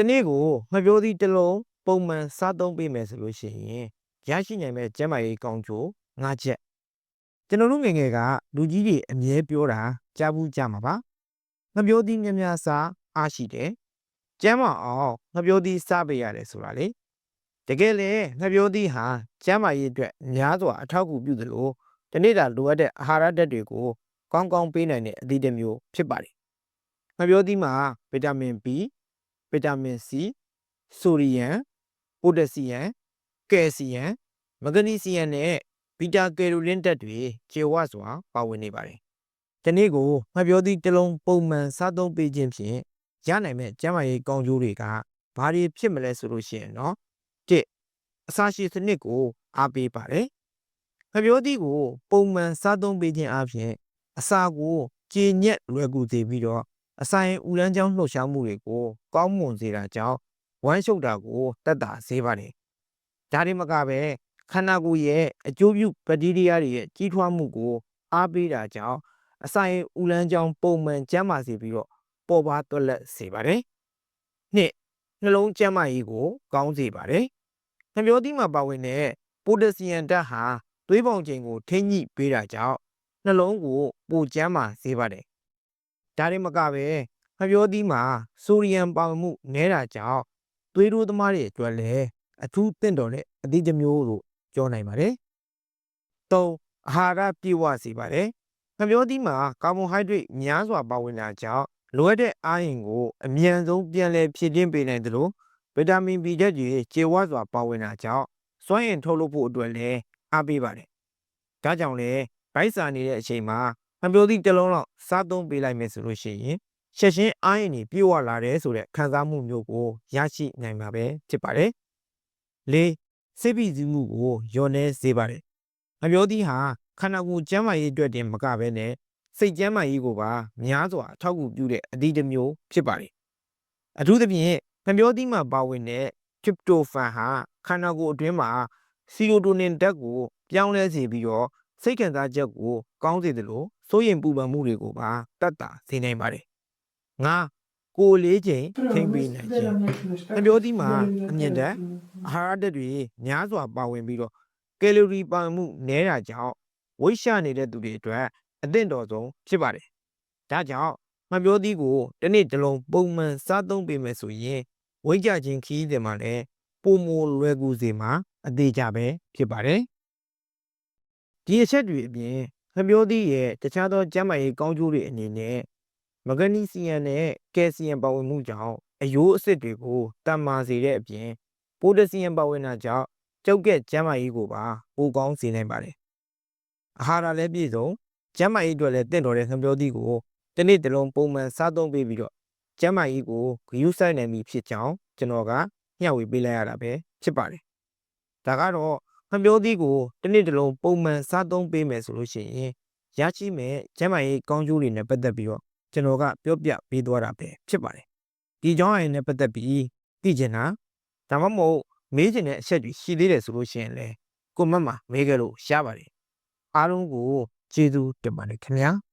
တနေ့ကိုငှက်ပျောသီးတစ်လုံးပုံမှန်စားသုံးပေးမယ်ဆိုလို့ရှိရင်ရရှိနိုင်မဲ့ကျန်းမာရေးကောင်းကျိုး၅ချက်ကျွန်တော်တို့ငယ်ငယ်ကလူကြီးတွေအမြဲပြောတာကြားဘူးကြမှာပါငှက်ပျောသီးများများစားအားရှိတယ်ကျန်းမာအောင်ငှက်ပျောသီးစားပေးရတယ်ဆိုတာလေတကယ်လေငှက်ပျောသီးဟာကျန်းမာရေးအတွက်များစွာအထောက်အကူပြုသလိုတနေ့တာလိုအပ်တဲ့အာဟာရဓာတ်တွေကိုကောင်းကောင်းပေးနိုင်တဲ့အသီးတစ်မျိုးဖြစ်ပါတယ်ငှက်ပျောသီးမှာဗီတာမင် B ဗီတာမင် C ဆိုဒီယမ်ပိုတက်ဆီယမ်ကယ်ဆီယမ်မဂနီဆီယမ်နဲ့ဘီတာကယ်ရိုလင်းဓာတ်တွေကျေဝစွာပါဝင်နေပါတယ်။ဒီနေ့ကိုငှက်ပျောသီးတစ်လုံးပုံမှန်စားသုံးပေးခြင်းဖြင့်ရနိုင်မဲ့ကျန်းမာရေးကောင်းကျိုးတွေကဘာတွေဖြစ်မလဲဆိုလို့ရှိရင်တော့၁အစာရှည်စနစ်ကိုအားပေးပါတယ်။ငှက်ပျောသီးကိုပုံမှန်စားသုံးပေးခြင်းအပြင်အစာကိုကြေညက်လွယ်ကူစေပြီးတော့အစာရင်ဥလန်းချောင်းလှုပ်ရှားမှုတွေကိုကောင်းမွန်စေတာကြောင့်ဝမ်းရှုပ်တာကိုတက်တာစေပါတယ်။ဒါတွေမကပဲခန္ဓာကိုယ်ရဲ့အကျိုးပြုဘက်တီးရီးယားတွေရဲ့ကြီးထွားမှုကိုအားပေးတာကြောင့်အစာရင်ဥလန်းချောင်းပုံမှန်ကျန်းမာစေပြီးတော့ပေါ်ပါသွက်လက်စေပါတယ်။နှစ်နှလုံးကျန်းမာရေးကိုကောင်းစေပါတယ်။ငှက်ပျောသီးမှာပါဝင်တဲ့ပိုတက်ဆီယမ်ဓာတ်ဟာသွေးပေါင်ချိန်ကိုထိန်းညှိပေးတာကြောင့်နှလုံးကိုပိုကျန်းမာစေပါတယ်။ဒါတွေမကပဲငှက်ပျောသီးမှာဆိုဒီယမ်ပါဝင်မှုနည်းတာကြောင့်သွေးတိုးသမားတွေအတွက်လည်းအထူးသင့်တော်တဲ့အသီးတစ်မျိုးလို့ပြောနိုင်ပါတယ်။၃အာဟာရပြည့်ဝစေပါတယ်။ငှက်ပျောသီးမှာကာဗွန်ဟိုက်ဒရိတ်များစွာပါဝင်တာကြောင့်လိုအပ်တဲ့အားအင်ကိုအမြန်ဆုံးပြန်လည်ဖြည့်တင်းပေးနိုင်သလိုဗီတာမင် B ဓာတ်တွေကျေဝစွာပါဝင်တာကြောင့်စွမ်းအင်ထုတ်လုပ်ဖို့အတွက်လည်းအားပေးပါတယ်။ဒါကြောင့်လည်းဗိုက်စာနေတဲ့အချိန်မှာငှက်ပျောသီးတစ်လုံးလောက်စားသုံးပေးလိုက်မယ်ဆိုလို့ရှိရင်ချက်ချင်းအားအင်တွေပြည့်ဝလာတယ်ဆိုတဲ့ခံစားမှုမျိုးကိုရရှိနိုင်မှာပဲဖြစ်ပါတယ်။၄စိတ်ဖိစီးမှုကိုလျော့နည်းစေပါတယ်။ငှက်ပျောသီးဟာခန္ဓာကိုယ်ကျန်းမာရေးအတွက်တင်မကဘဲနဲ့စိတ်ကျန်းမာရေးကိုပါများစွာအထောက်အကူပြုတဲ့အသီးတစ်မျိုးဖြစ်ပါတယ်။အထူးသဖြင့်ငှက်ပျောသီးမှာပါဝင်တဲ့ထရစ်ပတိုဖန်ဟာခန္ဓာကိုယ်အတွင်းမှာဆီရိုတိုနင်ဓာတ်ကိုပြောင်းလဲစေပြီးတော့စိတ်ခံစားချက်ကိုကောင်းစေသလိုစိုးရိမ်ပူပန်မှုတွေကိုပါတတ်တာစေနိုင်ပါတယ်။၅ကိုယ်လေးချိန်ထိမ့်ပေးနိုင်ခြင်းငှက်ပျောသီးမှာအမြင့်ဓာတ်အာဟာရဓာတ်တွေများစွာပါဝင်ပြီးတော့ကယ်လိုရီပါဝင်မှုနည်းတာကြောင့်ဝိတ်ရှနေတဲ့သူတွေအတွက်အသင့်တော်ဆုံးဖြစ်ပါတယ်။ဒါကြောင့်ငှက်ပျောသီးကိုတစ်နေ့တစ်လုံးပုံမှန်စားသုံးပေးမယ်ဆိုရင်ဝိတ်ကြခြင်းခီးတွေမှာလည်းပုံမလွယ်ကူစေမှာအသေးကြပဲဖြစ်ပါတယ်။ဒီအချက်တွေအပြင်ငှက်ပျောသီးရဲ့တခြားသောကျန်းမာရေးကောင်းကျိုးတွေအနေနဲ့မဂနီဆီယမ်နဲ့ကယ်ဆီယမ်ပါဝင်မှုကြောင့်အယိုးအဆစ်တွေကိုတန်မာစေတဲ့အပြင်ပိုတက်ဆီယမ်ပါဝင်တာကြောင့်ကျောက်ကက်ကျန်းမာရေးကိုပါပိုကောင်းစေနိုင်ပါတယ်။အာဟာရလည်းပြည့်စုံကျန်းမာရေးအတွက်လည်းတင့်တော်တဲ့ငှက်ပျောသီးကိုတစ်နေ့တစ်လုံးပုံမှန်စားသုံးပေးပြီးတော့ကျန်းမာရေးကိုဂရုစိုက်နိုင်ပြီဖြစ်ကြောင်းကျွန်တော်ကမျှဝေပေးလိုက်ရတာပဲဖြစ်ပါတယ်။ဒါကတော့ငှက်ပျောသီးကိုတစ်နေ့တစ်လုံးပုံမှန်စားသုံးပေးမယ်ဆိုလို့ရှိရင်ရရှိမဲ့ကျန်းမာရေးကောင်းကျိုးတွေနဲ့ပတ်သက်ပြီးတော့ကျွန်တော်ကပြောပြပေးသွားတာပဲဖြစ်ပါတယ်။ဒီကြောင်းအရင်နဲ့ပတ်သက်ပြီးသိချင်တာဒါမှမဟုတ်မေးချင်တဲ့အချက်တွေရှိသေးတယ်ဆိုလို့ရှိရင်လည်းကွန်မန့်မှာမေးခဲ့လို့ရပါတယ်။အားလုံးကိုကျေးဇူးတင်ပါတယ်ခင်ဗျာ။